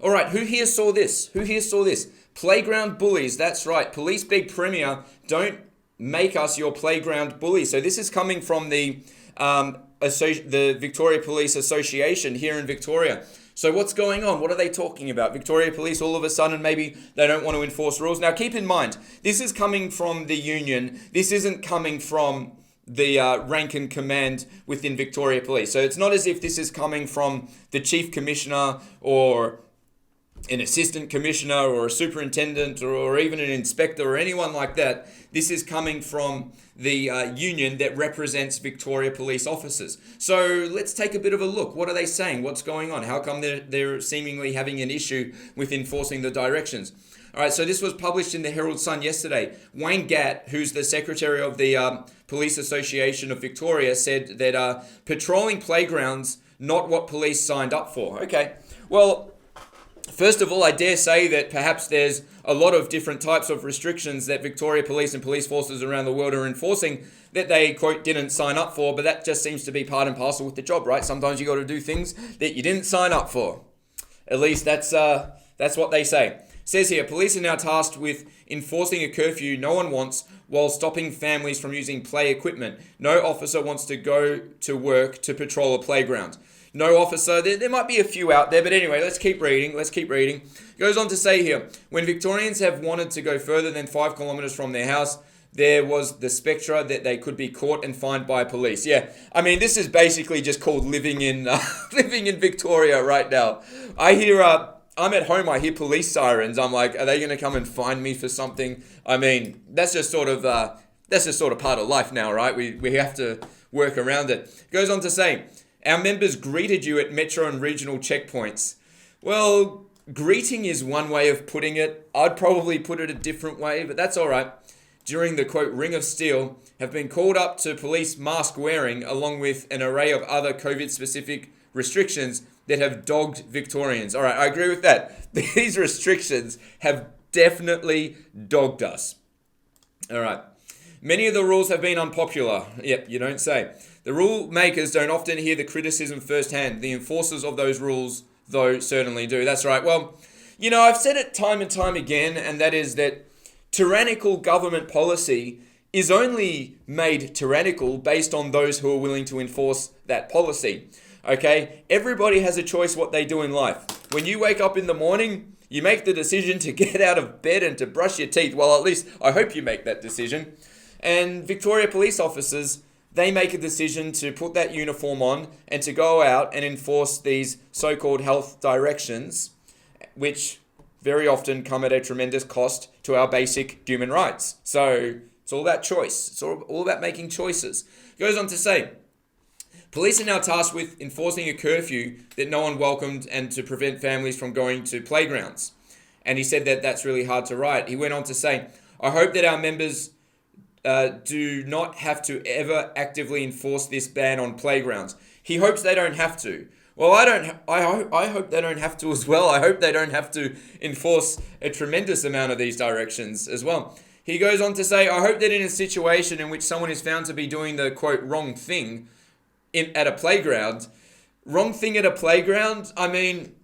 All right, who here saw this? Who here saw this? Playground bullies. That's right. Police beg Premier, don't make us your playground bullies. So this is coming from the Victoria Police Association here in Victoria. So what's going on? What are they talking about? Victoria Police all of a sudden maybe they don't want to enforce rules. Now keep in mind, this is coming from the union. This isn't coming from the rank and command within Victoria Police. So it's not as if this is coming from the Chief Commissioner or an assistant commissioner or a superintendent or even an inspector or anyone like that. This is coming from the union that represents Victoria police officers. So let's take a bit of a look. What are they saying? What's going on? How come they're seemingly having an issue with enforcing the directions? All right, so this was published in the Herald Sun yesterday. Wayne Gatt, who's the secretary of the Police Association of Victoria, said that patrolling playgrounds, not what police signed up for. Okay, well, first of all, I dare say that perhaps there's a lot of different types of restrictions that Victoria Police and police forces around the world are enforcing that they, quote, didn't sign up for, but that just seems to be part and parcel with the job, right? Sometimes you got to do things that you didn't sign up for. At least that's what they say. It says here, police are now tasked with enforcing a curfew no one wants while stopping families from using play equipment. No officer wants to go to work to patrol a playground. No officer, there might be a few out there, but anyway, let's keep reading. It goes on to say here, when Victorians have wanted to go further than 5 kilometres from their house, there was the spectre that they could be caught and fined by police. Yeah, I mean, this is basically just called living in Victoria right now. I'm at home, I hear police sirens. I'm like, are they going to come and find me for something? I mean, that's just sort of part of life now, right? We have to work around it. It goes on to say, our members greeted you at metro and regional checkpoints. Well, greeting is one way of putting it. I'd probably put it a different way, but that's all right. During the, quote, Ring of Steel, have been called up to police mask wearing along with an array of other COVID-specific restrictions that have dogged Victorians. All right, I agree with that. These restrictions have definitely dogged us. All right. Many of the rules have been unpopular. Yep, you don't say. The rule makers don't often hear the criticism firsthand. The enforcers of those rules, though, certainly do. That's right. Well, you know, I've said it time and time again, and that is that tyrannical government policy is only made tyrannical based on those who are willing to enforce that policy. Okay? Everybody has a choice what they do in life. When you wake up in the morning, you make the decision to get out of bed and to brush your teeth. Well, at least I hope you make that decision. And Victoria police officers, they make a decision to put that uniform on and to go out and enforce these so-called health directions, which very often come at a tremendous cost to our basic human rights. So it's all about choice. It's all about making choices. It goes on to say, police are now tasked with enforcing a curfew that no one welcomed and to prevent families from going to playgrounds. And he said that that's really hard to write. He went on to say, I hope that our members do not have to ever actively enforce this ban on playgrounds. He hopes they don't have to. Well, I hope they don't have to as well. I hope they don't have to enforce a tremendous amount of these directions as well. He goes on to say, I hope that in a situation in which someone is found to be doing the, quote, wrong thing at a playground, I mean,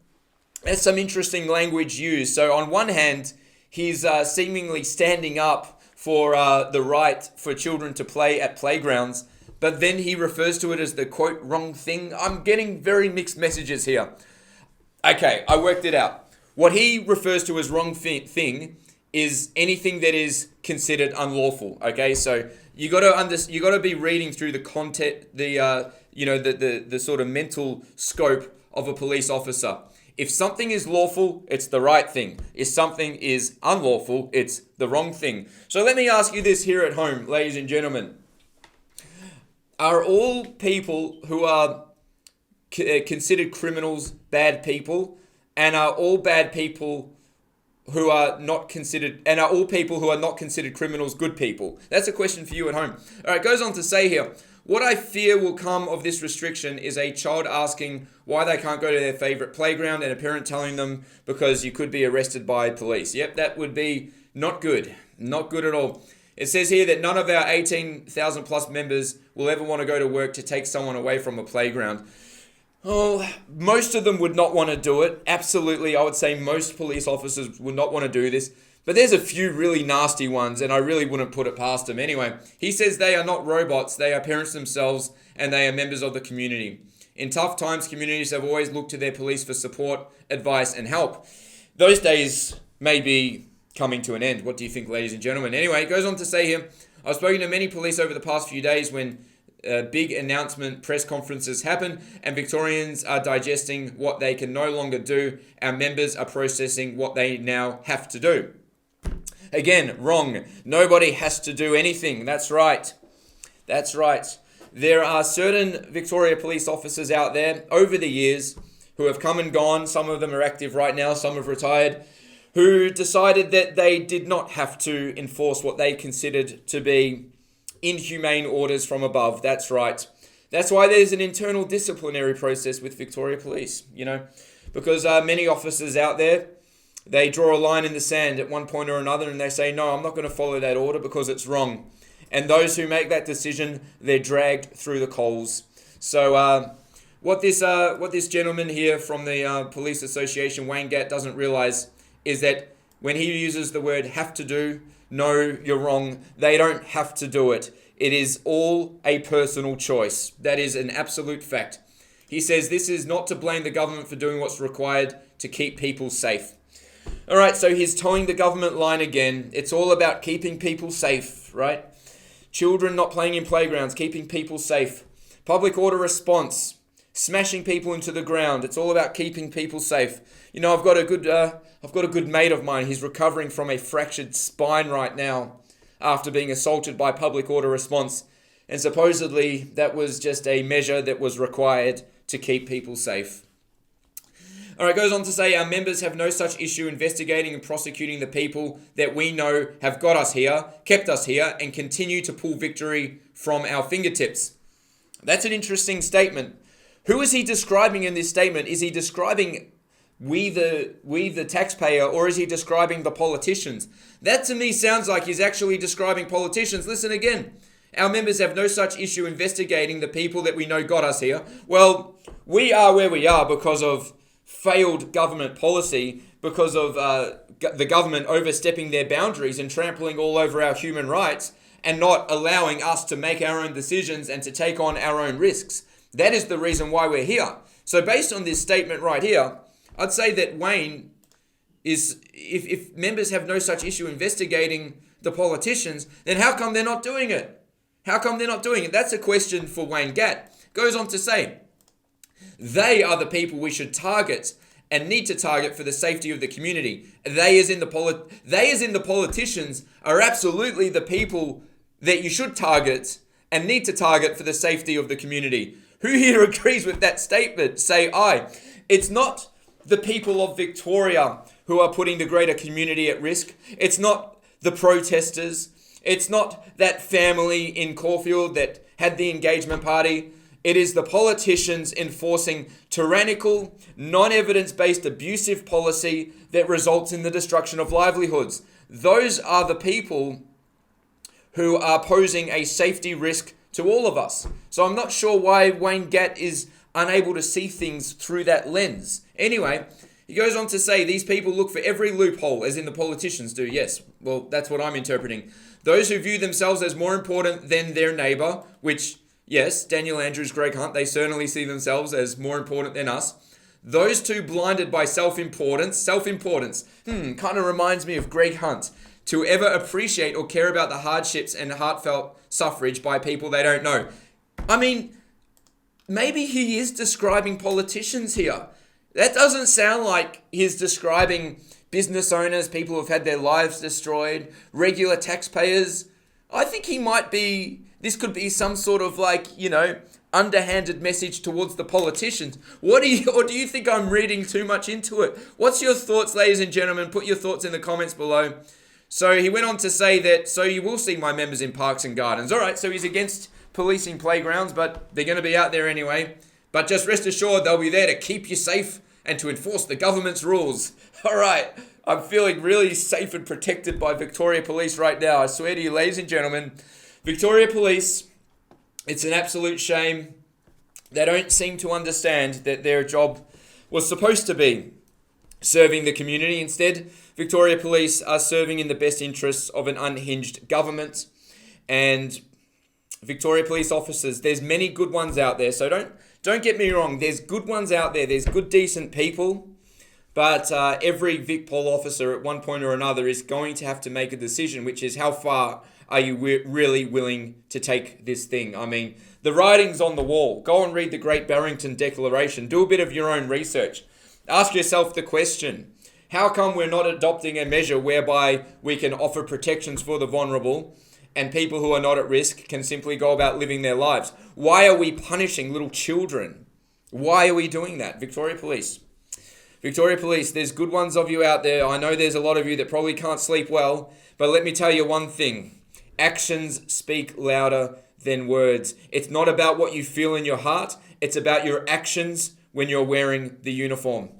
that's some interesting language used. So on one hand, he's seemingly standing up for the right for children to play at playgrounds, but then he refers to it as the, quote, wrong thing. I'm getting very mixed messages here. Okay, I worked it out. What he refers to as wrong thing is anything that is considered unlawful. Okay, so you got to be reading through the content, the sort of mental scope of a police officer. If something is lawful, it's the right thing. If something is unlawful, it's the wrong thing. So let me ask you this here at home, ladies and gentlemen. Are all people who are considered criminals bad people? And are all bad people who are not considered, and are all people who are not considered criminals good people? That's a question for you at home. All right, it goes on to say here, what I fear will come of this restriction is a child asking why they can't go to their favorite playground and a parent telling them because you could be arrested by police. Yep, that would be not good. Not good at all. It says here that none of our 18,000 plus members will ever want to go to work to take someone away from a playground. Oh, most of them would not want to do it. Absolutely, I would say most police officers would not want to do this. But there's a few really nasty ones, and I really wouldn't put it past them. Anyway, he says they are not robots, they are parents themselves, and they are members of the community. In tough times, communities have always looked to their police for support, advice, and help. Those days may be coming to an end. What do you think, ladies and gentlemen? Anyway, it goes on to say here, I've spoken to many police over the past few days when big announcement press conferences happen and Victorians are digesting what they can no longer do. Our members are processing what they now have to do. Again, wrong. Nobody has to do anything. That's right. That's right. There are certain Victoria police officers out there over the years who have come and gone. Some of them are active right now. Some have retired, who decided that they did not have to enforce what they considered to be inhumane orders from above. That's right. That's why there's an internal disciplinary process with Victoria Police, because many officers out there, they draw a line in the sand at one point or another and they say, no, I'm not going to follow that order because it's wrong. And those who make that decision, they're dragged through the coals. So what this gentleman here from the Police Association, Wayne Gatt, doesn't realize is that when he uses the word have to do, no, you're wrong. They don't have to do it. It is all a personal choice. That is an absolute fact. He says this is not to blame the government for doing what's required to keep people safe. All right, so he's towing the government line again. It's all about keeping people safe, right? Children not playing in playgrounds, keeping people safe. Public order response, smashing people into the ground. It's all about keeping people safe. I've got a good mate of mine. He's recovering from a fractured spine right now after being assaulted by public order response. And supposedly that was just a measure that was required to keep people safe. All right, goes on to say our members have no such issue investigating and prosecuting the people that we know have got us here, kept us here, and continue to pull victory from our fingertips. That's an interesting statement. Who is he describing in this statement? Is he describing we the taxpayer, or is he describing the politicians? That to me sounds like he's actually describing politicians. Listen again. Our members have no such issue investigating the people that we know got us here. Well, we are where we are because of failed government policy, because of the government overstepping their boundaries and trampling all over our human rights and not allowing us to make our own decisions and to take on our own risks. That is the reason why we're here. So based on this statement right here, I'd say that Wayne is, if members have no such issue investigating the politicians, then how come they're not doing it? How come they're not doing it? That's a question for Wayne Gatt. Goes on to say, they are the people we should target and need to target for the safety of the community. They as in the politicians are absolutely the people that you should target and need to target for the safety of the community. Who here agrees with that statement? Say aye. It's not the people of Victoria who are putting the greater community at risk. It's not the protesters. It's not that family in Caulfield that had the engagement party. It is the politicians enforcing tyrannical, non-evidence-based abusive policy that results in the destruction of livelihoods. Those are the people who are posing a safety risk to all of us. So I'm not sure why Wayne Gatt is unable to see things through that lens. Anyway, he goes on to say these people look for every loophole, as in the politicians do. Yes, well, that's what I'm interpreting. Those who view themselves as more important than their neighbour, which, yes, Daniel Andrews, Greg Hunt, they certainly see themselves as more important than us. Those two blinded by self-importance kind of reminds me of Greg Hunt. To ever appreciate or care about the hardships and heartfelt suffrage by people they don't know. I mean, maybe he is describing politicians here. That doesn't sound like he's describing business owners, people who've had their lives destroyed, regular taxpayers. I think this could be some sort of underhanded message towards the politicians. Or do you think I'm reading too much into it? What's your thoughts, ladies and gentlemen? Put your thoughts in the comments below. So he went on to say that, so you will see my members in parks and gardens. All right, so he's against policing playgrounds, but they're going to be out there anyway. But just rest assured, they'll be there to keep you safe and to enforce the government's rules. All right, I'm feeling really safe and protected by Victoria Police right now. I swear to you, ladies and gentlemen, Victoria Police, it's an absolute shame They don't seem to understand that their job was supposed to be serving the community. Instead, Victoria Police are serving in the best interests of an unhinged government. And Victoria Police officers, there's many good ones out there. So don't get me wrong. There's good ones out there. There's good, decent people. But every VicPol officer at one point or another is going to have to make a decision, which is how far are you really willing to take this thing? I mean, the writing's on the wall. Go and read the Great Barrington Declaration. Do a bit of your own research. Ask yourself the question, how come we're not adopting a measure whereby we can offer protections for the vulnerable and people who are not at risk can simply go about living their lives? Why are we punishing little children? Why are we doing that? Victoria Police, there's good ones of you out there. I know there's a lot of you that probably can't sleep well, but let me tell you one thing. Actions speak louder than words. It's not about what you feel in your heart. It's about your actions when you're wearing the uniform.